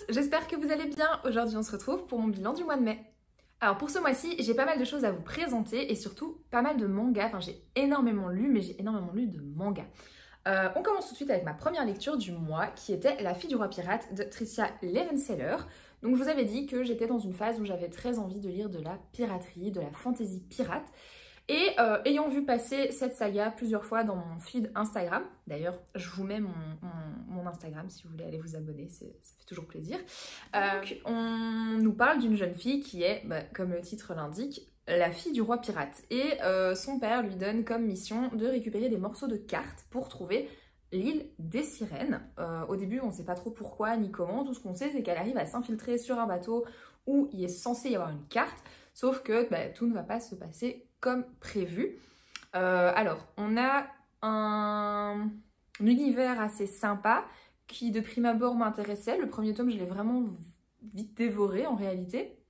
j'espère que vous allez bien. Aujourd'hui on se retrouve pour mon bilan du mois de mai. Alors pour ce mois-ci, j'ai pas mal de choses à vous présenter et surtout pas mal de mangas. Enfin j'ai énormément lu, mais j'ai énormément lu de mangas. On commence tout de suite avec ma première lecture du mois qui était La fille du roi pirate de Tricia Levenseller. Donc je vous avais dit que j'étais dans une phase où j'avais très envie de lire de la piraterie, de la fantasy pirate. Et ayant vu passer cette saga plusieurs fois dans mon feed Instagram, d'ailleurs je vous mets mon Instagram si vous voulez aller vous abonner, ça fait toujours plaisir. Donc, on nous parle d'une jeune fille qui est, comme le titre l'indique, la fille du roi pirate. Et son père lui donne comme mission de récupérer des morceaux de cartes pour trouver l'île des sirènes. Au début on ne sait pas trop pourquoi ni comment, tout ce qu'on sait c'est qu'elle arrive à s'infiltrer sur un bateau où il est censé y avoir une carte, sauf que tout ne va pas se passer comme prévu. Alors, on a un univers assez sympa qui de prime abord m'intéressait. Le premier tome, je l'ai vraiment vite dévoré en réalité.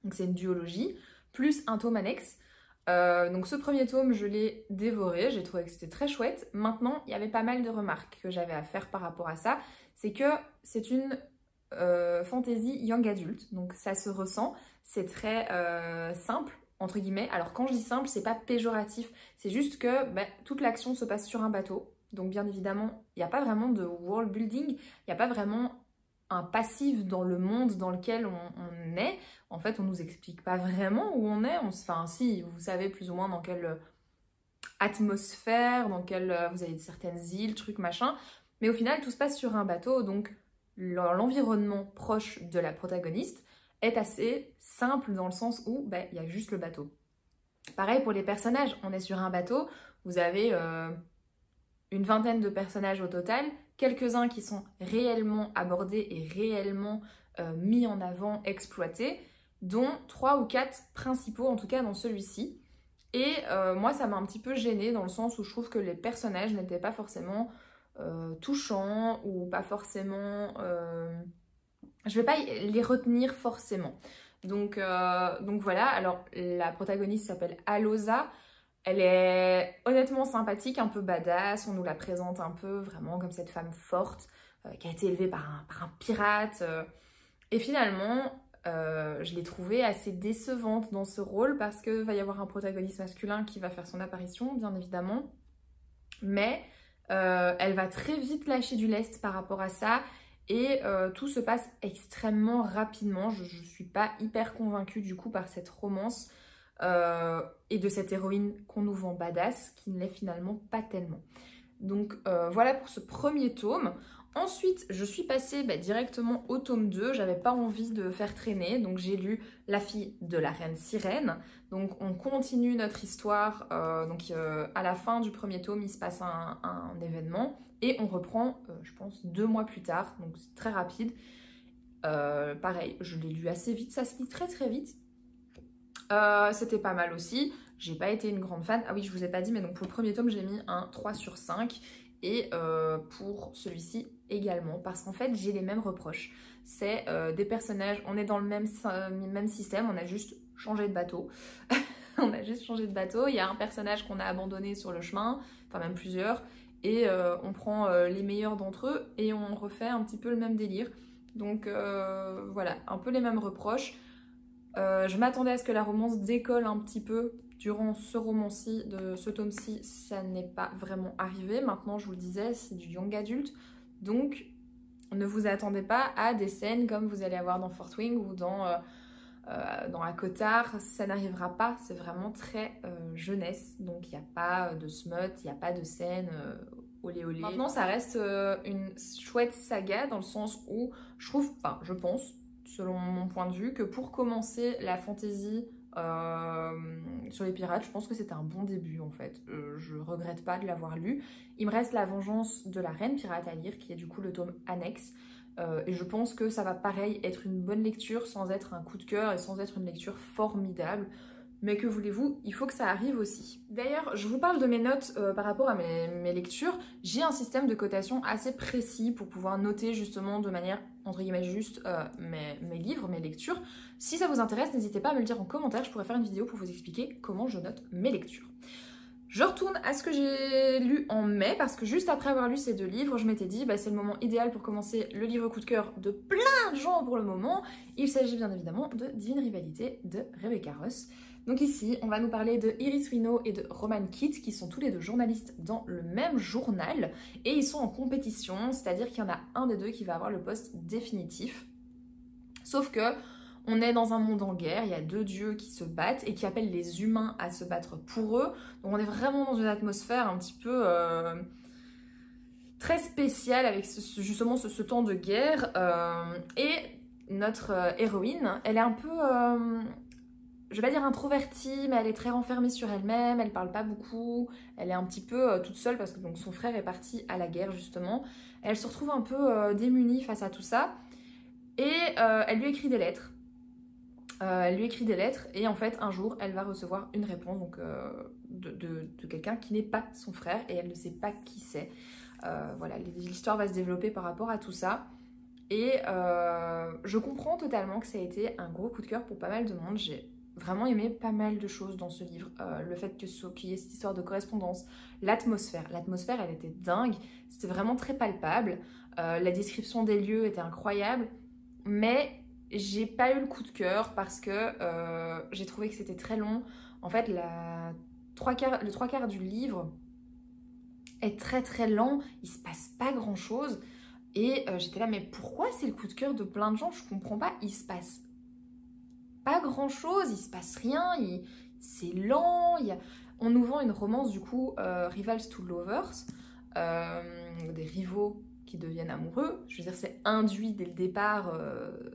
Donc c'est une duologie, plus un tome annexe. Donc ce premier tome, je l'ai dévoré, j'ai trouvé que c'était très chouette. Maintenant, il y avait pas mal de remarques que j'avais à faire par rapport à ça. C'est que c'est une fantasy young adulte, donc ça se ressent, c'est très simple, entre guillemets. Alors quand je dis simple, c'est pas péjoratif, c'est juste que toute l'action se passe sur un bateau. Donc bien évidemment, il n'y a pas vraiment de world building, il n'y a pas vraiment un passif dans le monde dans lequel on est. En fait, on nous explique pas vraiment où on est. Enfin si, vous savez plus ou moins dans quelle atmosphère, dans quelle vous avez certaines îles, trucs, machin. Mais au final, tout se passe sur un bateau, donc l'environnement proche de la protagoniste est assez simple dans le sens où il y a juste le bateau. Pareil pour les personnages, on est sur un bateau, vous avez une vingtaine de personnages au total, quelques-uns qui sont réellement abordés et réellement mis en avant, exploités, dont 3 ou 4 principaux, en tout cas dans celui-ci. Et moi ça m'a un petit peu gênée dans le sens où je trouve que les personnages n'étaient pas forcément touchants ou pas forcément... je vais pas les retenir forcément. Donc voilà, alors la protagoniste s'appelle Alosa. Elle est honnêtement sympathique, un peu badass. On nous la présente un peu vraiment comme cette femme forte qui a été élevée par un pirate. Et finalement, je l'ai trouvée assez décevante dans ce rôle parce qu'il va y avoir un protagoniste masculin qui va faire son apparition, bien évidemment. Mais elle va très vite lâcher du lest par rapport à ça. Et tout se passe extrêmement rapidement. Je ne suis pas hyper convaincue du coup par cette romance et de cette héroïne qu'on nous vend badass, qui ne l'est finalement pas tellement. Donc voilà pour ce premier tome. Ensuite, je suis passée directement au tome 2. J'avais pas envie de faire traîner, donc j'ai lu La fille de la reine sirène. Donc on continue notre histoire. À la fin du premier tome, il se passe un événement. Et on reprend, je pense, 2 mois plus tard, donc c'est très rapide. Pareil, je l'ai lu assez vite, ça se lit très très vite. C'était pas mal aussi, j'ai pas été une grande fan. Ah oui, je vous ai pas dit, mais donc pour le premier tome, j'ai mis un 3 sur 5. Et pour celui-ci également, parce qu'en fait, j'ai les mêmes reproches. C'est des personnages, on est dans le même système, on a juste changé de bateau. On a juste changé de bateau, il y a un personnage qu'on a abandonné sur le chemin, enfin même plusieurs, et on prend les meilleurs d'entre eux et on refait un petit peu le même délire. Donc voilà, un peu les mêmes reproches. Je m'attendais à ce que la romance décolle un petit peu durant ce roman-ci, de ce tome-ci, ça n'est pas vraiment arrivé. Maintenant, je vous le disais, c'est du young adulte, donc ne vous attendez pas à des scènes comme vous allez avoir dans Fort Wing ou dans Akotar, ça n'arrivera pas, c'est vraiment très jeunesse, donc il n'y a pas de smut, il n'y a pas de scène olé olé. Maintenant ça reste une chouette saga dans le sens où je pense, selon mon point de vue, que pour commencer la fantasy sur les pirates, je pense que c'était un bon début en fait. Je regrette pas de l'avoir lu. Il me reste La vengeance de la reine pirate à lire, qui est du coup le tome annexe. Et je pense que ça va pareil être une bonne lecture sans être un coup de cœur et sans être une lecture formidable. Mais que voulez-vous, il faut que ça arrive aussi. D'ailleurs, je vous parle de mes notes par rapport à mes lectures. J'ai un système de cotation assez précis pour pouvoir noter justement de manière, entre guillemets, juste mes livres, mes lectures. Si ça vous intéresse, n'hésitez pas à me le dire en commentaire, je pourrais faire une vidéo pour vous expliquer comment je note mes lectures. Je retourne à ce que j'ai lu en mai, parce que juste après avoir lu ces 2 livres, je m'étais dit, bah, c'est le moment idéal pour commencer le livre coup de cœur de plein de gens pour le moment. Il s'agit bien évidemment de Divine Rivalité de Rebecca Ross. Donc ici, on va nous parler de Iris Wino et de Roman Kitt, qui sont tous les 2 journalistes dans le même journal, et ils sont en compétition, c'est-à-dire qu'il y en a un des 2 qui va avoir le poste définitif. Sauf que on est dans un monde en guerre, il y a 2 dieux qui se battent et qui appellent les humains à se battre pour eux. Donc on est vraiment dans une atmosphère un petit peu très spéciale avec justement ce temps de guerre. Et notre héroïne, elle est un peu, je vais pas dire introvertie, mais elle est très renfermée sur elle-même, elle parle pas beaucoup, elle est un petit peu toute seule parce que donc, son frère est parti à la guerre justement. Elle se retrouve un peu démunie face à tout ça et elle lui écrit des lettres. Elle lui écrit des lettres et en fait un jour elle va recevoir une réponse donc, de quelqu'un qui n'est pas son frère et elle ne sait pas qui c'est. Voilà, l'histoire va se développer par rapport à tout ça et je comprends totalement que ça a été un gros coup de cœur pour pas mal de monde. J'ai vraiment aimé pas mal de choses dans ce livre. Le fait qu'il y ait cette histoire de correspondance, l'atmosphère elle était dingue, c'était vraiment très palpable. La description des lieux était incroyable, mais j'ai pas eu le coup de cœur parce que j'ai trouvé que c'était très long. En fait, le 3/4 du livre est très très lent, il se passe pas grand chose. Et j'étais là, mais pourquoi c'est le coup de cœur de plein de gens? Je comprends pas, il se passe pas grand chose, il se passe rien, c'est lent. On nous vend une romance du coup, Rivals to Lovers, des rivaux qui deviennent amoureux. Je veux dire, c'est induit dès le départ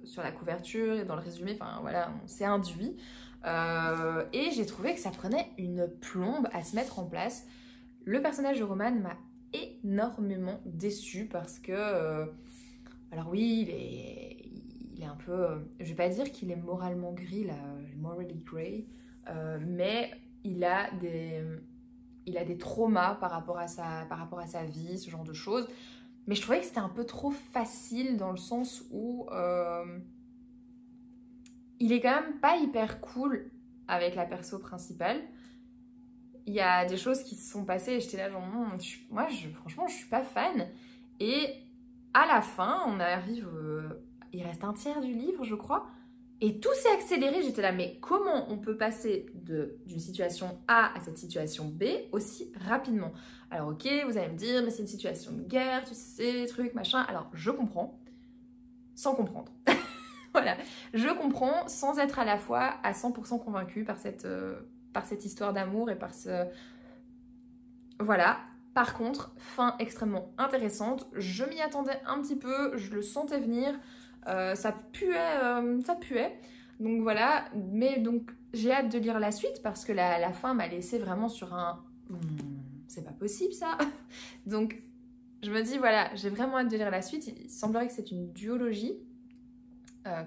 sur la couverture et dans le résumé, enfin voilà, c'est induit. Et j'ai trouvé que ça prenait une plombe à se mettre en place. Le personnage de Roman m'a énormément déçue parce que, alors oui, il est un peu, je vais pas dire qu'il est moralement gris, là, morally grey, mais il a des traumas par rapport à sa vie, ce genre de choses. Mais je trouvais que c'était un peu trop facile dans le sens où il est quand même pas hyper cool avec la perso principale. Il y a des choses qui se sont passées et j'étais là genre, franchement, je suis pas fan. Et à la fin, on arrive, il reste un tiers du livre, je crois, et tout s'est accéléré. J'étais là, mais comment on peut passer d'une situation A à cette situation B aussi rapidement? Alors ok, vous allez me dire, mais c'est une situation de guerre, tu sais, trucs, machin. Alors je comprends, sans comprendre. Voilà, je comprends sans être à la fois à 100% convaincue par cette histoire d'amour et par ce... Voilà. Par contre, fin extrêmement intéressante. Je m'y attendais un petit peu, je le sentais venir. Ça puait. Donc voilà, mais donc j'ai hâte de lire la suite parce que la fin m'a laissé vraiment sur un... c'est pas possible ça. Donc je me dis voilà, j'ai vraiment hâte de lire la suite. Il semblerait que c'est une duologie.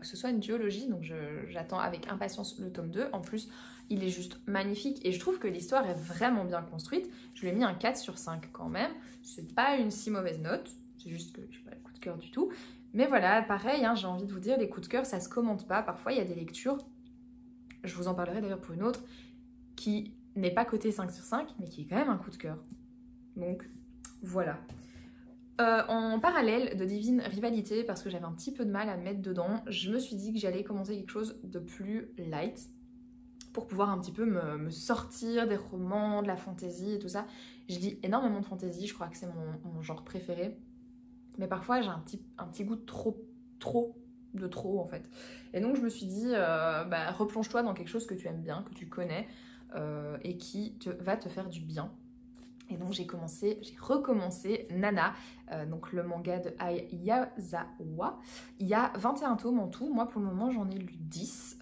Que ce soit une duologie, donc j'attends avec impatience le tome 2. En plus, il est juste magnifique et je trouve que l'histoire est vraiment bien construite. Je lui ai mis un 4 sur 5 quand même. C'est pas une si mauvaise note, c'est juste que j'ai pas le coup de cœur du tout. Mais voilà, pareil, hein, j'ai envie de vous dire, les coups de cœur, ça se commente pas. Parfois, il y a des lectures, je vous en parlerai d'ailleurs pour une autre, qui n'est pas cotée 5 sur 5, mais qui est quand même un coup de cœur. Donc, voilà. En parallèle de Divine Rivalité, parce que j'avais un petit peu de mal à me mettre dedans, je me suis dit que j'allais commencer quelque chose de plus light pour pouvoir un petit peu me sortir des romans, de la fantasy et tout ça. Je lis énormément de fantasy, je crois que c'est mon genre préféré. Mais parfois j'ai un petit goût de trop en fait. Et donc je me suis dit, replonge-toi dans quelque chose que tu aimes bien, que tu connais et qui va te faire du bien. Et donc j'ai recommencé Nana, donc le manga de Ai Yazawa. Il y a 21 tomes en tout. Moi pour le moment j'en ai lu 10,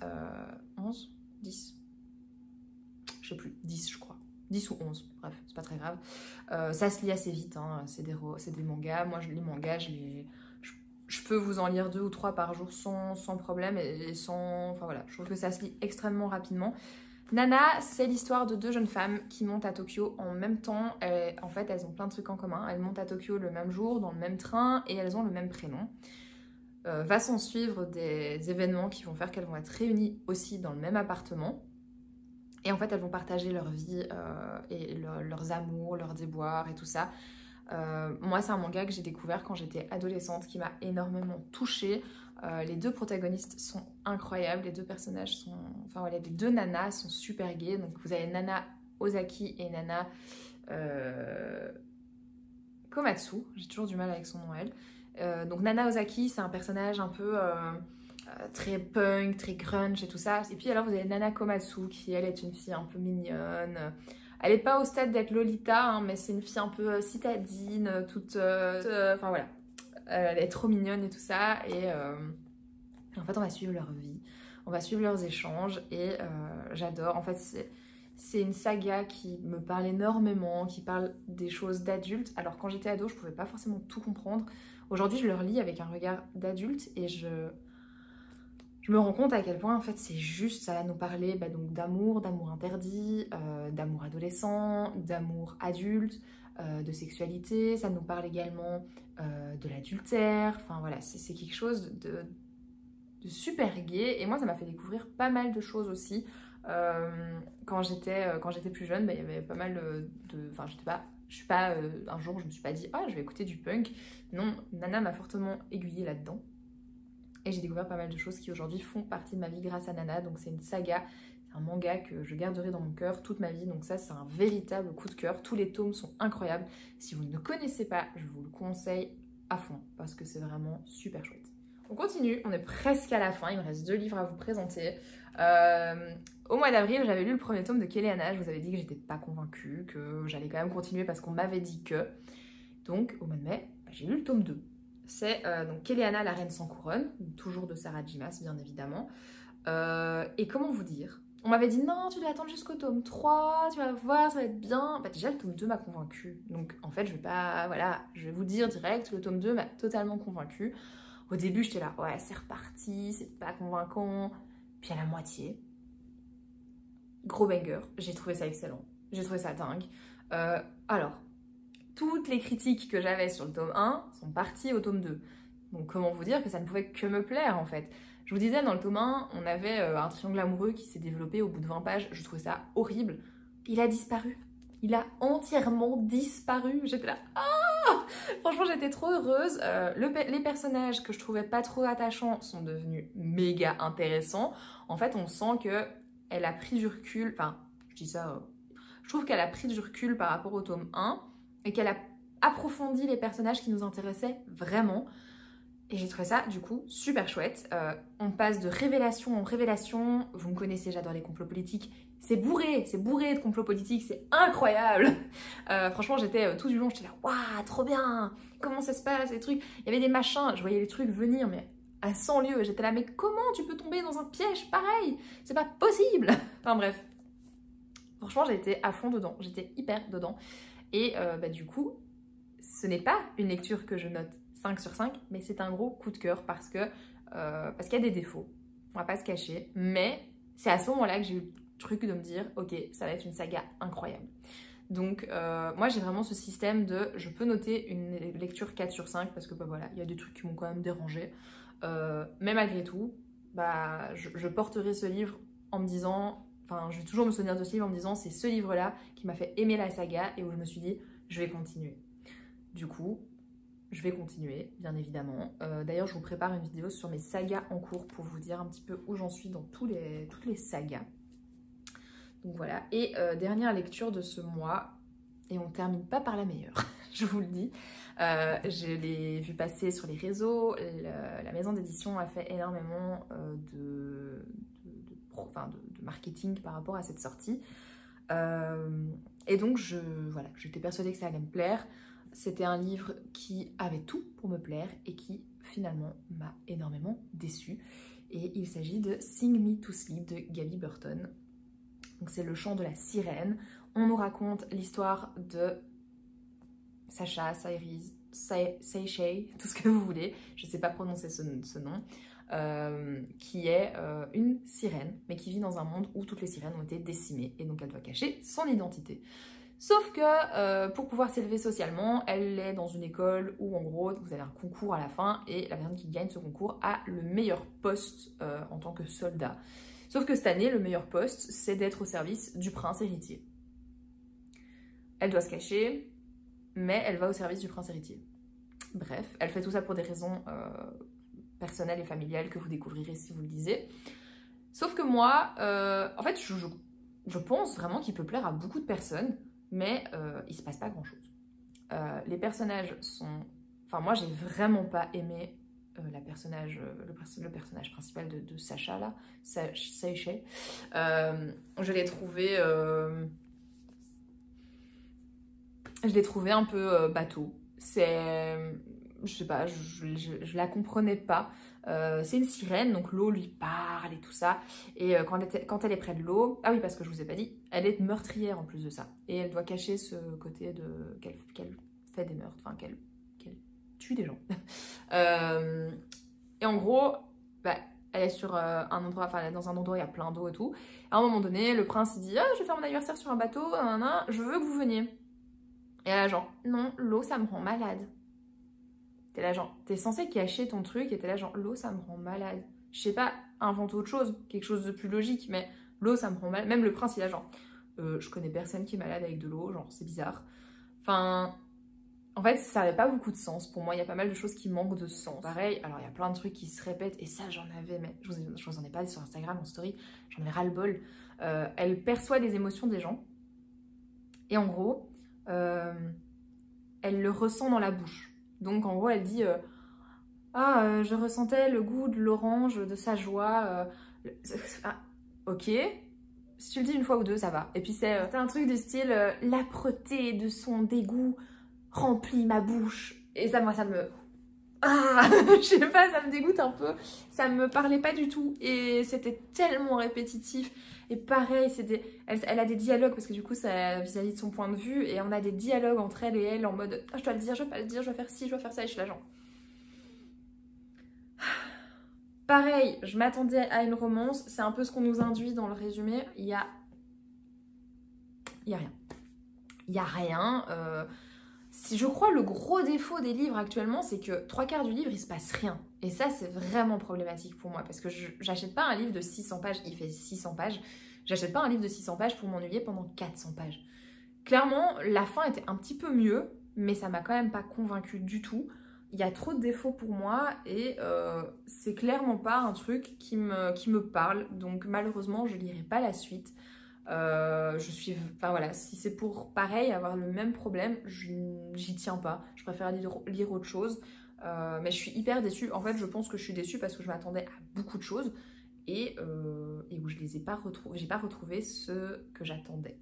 11, 10, je sais plus, 10 je crois. 10 ou 11, bref, c'est pas très grave. Ça se lit assez vite, hein. C'est des mangas. Moi les mangas, je peux vous en lire 2 ou 3 par jour sans problème et sans... Enfin voilà, je trouve que ça se lit extrêmement rapidement. Nana, c'est l'histoire de 2 jeunes femmes qui montent à Tokyo en même temps. En fait, elles ont plein de trucs en commun. Elles montent à Tokyo le même jour, dans le même train, et elles ont le même prénom. Va s'en suivre des événements qui vont faire qu'elles vont être réunies aussi dans le même appartement. Et en fait, elles vont partager leur vie et leurs amours, leurs déboires et tout ça. Moi, c'est un manga que j'ai découvert quand j'étais adolescente, qui m'a énormément touchée. Les deux protagonistes sont incroyables, les deux personnages sont... Enfin voilà, les deux nanas sont super gays. Donc vous avez Nana Ozaki et Nana Komatsu. J'ai toujours du mal avec son nom, elle. Donc Nana Ozaki, c'est un personnage un peu... très punk, très grunge et tout ça. Et puis alors vous avez Nana Komatsu qui elle est une fille un peu mignonne. Elle n'est pas au stade d'être Lolita, hein, mais c'est une fille un peu citadine, toute... Enfin voilà. Elle est trop mignonne et tout ça. Et en fait on va suivre leur vie. On va suivre leurs échanges et j'adore. En fait c'est une saga qui me parle énormément, qui parle des choses d'adultes. Alors quand j'étais ado, je pouvais pas forcément tout comprendre. Aujourd'hui je le relis avec un regard d'adulte et je me rends compte à quel point en fait c'est juste, ça va nous parler donc d'amour, d'amour interdit, d'amour adolescent, d'amour adulte, de sexualité, ça nous parle également de l'adultère, enfin voilà, c'est quelque chose de super gai et moi ça m'a fait découvrir pas mal de choses aussi. Quand j'étais plus jeune, il y avait pas mal de... Enfin un jour je me suis pas dit « Ah, je vais écouter du punk ». Non, Nana m'a fortement aiguillée là-dedans. Et j'ai découvert pas mal de choses qui aujourd'hui font partie de ma vie grâce à Nana. Donc c'est une saga, c'est un manga que je garderai dans mon cœur toute ma vie. Donc ça c'est un véritable coup de cœur. Tous les tomes sont incroyables. Si vous ne connaissez pas, je vous le conseille à fond parce que c'est vraiment super chouette. On continue, on est presque à la fin. Il me reste 2 livres à vous présenter. Au mois d'avril, j'avais lu le premier tome de Kéléana. Je vous avais dit que j'étais pas convaincue, que j'allais quand même continuer parce qu'on m'avait dit que. Donc au mois de mai, j'ai lu le tome 2. C'est donc Kéléana, la reine sans couronne, toujours de Sarah Jimas bien évidemment. Et comment vous dire, on m'avait dit non, tu dois attendre jusqu'au tome 3, tu vas voir, ça va être bien. Bah, déjà le tome 2 m'a convaincue. Donc en fait je vais vous dire direct, le tome 2 m'a totalement convaincue. Au début j'étais là, ouais c'est reparti, c'est pas convaincant. Puis à la moitié, gros banger, j'ai trouvé ça excellent. J'ai trouvé ça dingue. Alors, toutes les critiques que j'avais sur le tome 1 sont parties au tome 2. Donc comment vous dire que ça ne pouvait que me plaire en fait. Je vous disais, dans le tome 1, on avait un triangle amoureux qui s'est développé au bout de 20 pages. Je trouvais ça horrible. Il a disparu. Il a entièrement disparu. J'étais là... Ah, franchement, j'étais trop heureuse. Les personnages que je trouvais pas trop attachants sont devenus méga intéressants. En fait, on sent qu'elle a pris du recul. Enfin, je dis ça... je trouve qu'elle a pris du recul par rapport au tome 1. Et qu'elle a approfondi les personnages qui nous intéressaient vraiment. Et j'ai trouvé ça, du coup, super chouette. On passe de révélation en révélation. Vous me connaissez, j'adore les complots politiques. C'est bourré de complots politiques, c'est incroyable. Franchement, j'étais tout du long, j'étais là, waouh, trop bien. Comment ça se passe, les trucs. Il y avait des machins, je voyais les trucs venir, mais à 100 lieues. J'étais là, mais comment tu peux tomber dans un piège pareil? C'est pas possible. Enfin bref. Franchement, j'ai été à fond dedans. J'étais hyper dedans. Et du coup, ce n'est pas une lecture que je note 5 sur 5, mais c'est un gros coup de cœur parce qu'il y a des défauts, on va pas se cacher, mais c'est à ce moment-là que j'ai eu le truc de me dire, ok, ça va être une saga incroyable. Donc moi j'ai vraiment ce système de, je peux noter une lecture 4 sur 5 parce que voilà, il y a des trucs qui m'ont quand même dérangé, mais malgré tout, je porterai ce livre en me disant... Enfin, je vais toujours me souvenir de ce livre en me disant c'est ce livre-là qui m'a fait aimer la saga et où je me suis dit je vais continuer. Du coup, je vais continuer, bien évidemment. D'ailleurs, je vous prépare une vidéo sur mes sagas en cours pour vous dire un petit peu où j'en suis dans toutes les sagas. Donc voilà. Et dernière lecture de ce mois, et on ne termine pas par la meilleure, je vous le dis. Je l'ai vu passer sur les réseaux. La maison d'édition a fait énormément de marketing par rapport à cette sortie. Et donc, j'étais persuadée que ça allait me plaire. C'était un livre qui avait tout pour me plaire et qui, finalement, m'a énormément déçue. Et il s'agit de Sing Me to Sleep de Gaby Burton. Donc, c'est le chant de la sirène. On nous raconte l'histoire de Sacha, Saïché, tout ce que vous voulez. Je ne sais pas prononcer ce nom. Qui est une sirène, mais qui vit dans un monde où toutes les sirènes ont été décimées. Et donc, elle doit cacher son identité. Sauf que pour pouvoir s'élever socialement, elle est dans une école où en gros vous avez un concours à la fin et la personne qui gagne ce concours a le meilleur poste en tant que soldat. Sauf que cette année, le meilleur poste, c'est d'être au service du prince héritier. Elle doit se cacher, mais elle va au service du prince héritier. Bref, elle fait tout ça pour des raisons personnelles et familiales que vous découvrirez si vous le lisez. Sauf que moi, en fait, je pense vraiment qu'il peut plaire à beaucoup de personnes, mais il se passe pas grand-chose. Les personnages sont... Enfin, moi, j'ai vraiment pas aimé le personnage principal de Sacha, là, Sacha. Je l'ai trouvé... Je l'ai trouvé un peu bateau. C'est... Je sais pas, je la comprenais pas. C'est une sirène, donc l'eau lui parle et tout ça. Et quand elle est près de l'eau... Ah oui, parce que je vous ai pas dit, elle est meurtrière en plus de ça. Et elle doit cacher ce côté de qu'elle fait des meurtres, enfin qu'elle tue des gens. Et en gros, bah, elle est sur un endroit, enfin elle est dans un endroit où il y a plein d'eau et tout. À un moment donné, le prince il dit « Ah, je vais faire mon anniversaire sur un bateau, je veux que vous veniez. » Et elle a genre « Non, l'eau ça me rend malade. » T'es là genre, t'es censé cacher ton truc et t'es là genre, l'eau ça me rend malade. Je sais pas, invente autre chose, quelque chose de plus logique, mais l'eau ça me rend malade. Même le prince il a genre, je connais personne qui est malade avec de l'eau, genre c'est bizarre. Enfin, en fait ça n'avait pas beaucoup de sens pour moi, il y a pas mal de choses qui manquent de sens. Pareil, alors il y a plein de trucs qui se répètent et ça j'en avais, mais je vous en ai parlé sur Instagram en story, j'en ai ras le bol. Elle perçoit les émotions des gens et en gros, elle le ressent dans la bouche. Donc en gros elle dit je ressentais le goût de l'orange, de sa joie. Ok, si tu le dis une fois ou deux ça va. Et puis c'est un truc du style l'âpreté de son dégoût remplit ma bouche. Et ça moi ça me... je sais pas, ça me dégoûte un peu. Ça me parlait pas du tout et c'était tellement répétitif. Et pareil, elle a des dialogues parce que du coup, c'est vis-à-vis de son point de vue. Et on a des dialogues entre elle et elle en mode je dois le dire, je dois pas le dire, je dois faire ci, je dois faire ça. Et je suis là genre... Pareil, je m'attendais à une romance. C'est un peu ce qu'on nous induit dans le résumé. Il y a rien. Il y a rien. Si je crois le gros défaut des livres actuellement, c'est que 3/4 du livre, il se passe rien. Et ça, c'est vraiment problématique pour moi parce que j'achète pas un livre de 600 pages, il fait 600 pages. J'achète pas un livre de 600 pages pour m'ennuyer pendant 400 pages. Clairement, la fin était un petit peu mieux, mais ça m'a quand même pas convaincue du tout. Il y a trop de défauts pour moi et c'est clairement pas un truc qui me parle. Donc malheureusement, je lirai pas la suite. Enfin voilà, si c'est pour pareil avoir le même problème, j'y tiens pas. Je préfère lire autre chose. Mais je suis hyper déçue. En fait, je pense que je suis déçue parce que je m'attendais à beaucoup de choses et où je les ai pas retrouvées. J'ai pas retrouvé ce que j'attendais.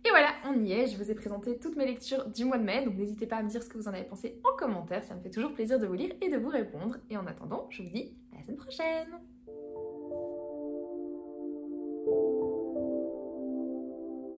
Et voilà, on y est. Je vous ai présenté toutes mes lectures du mois de mai. Donc n'hésitez pas à me dire ce que vous en avez pensé en commentaire. Ça me fait toujours plaisir de vous lire et de vous répondre. Et en attendant, je vous dis à la semaine prochaine.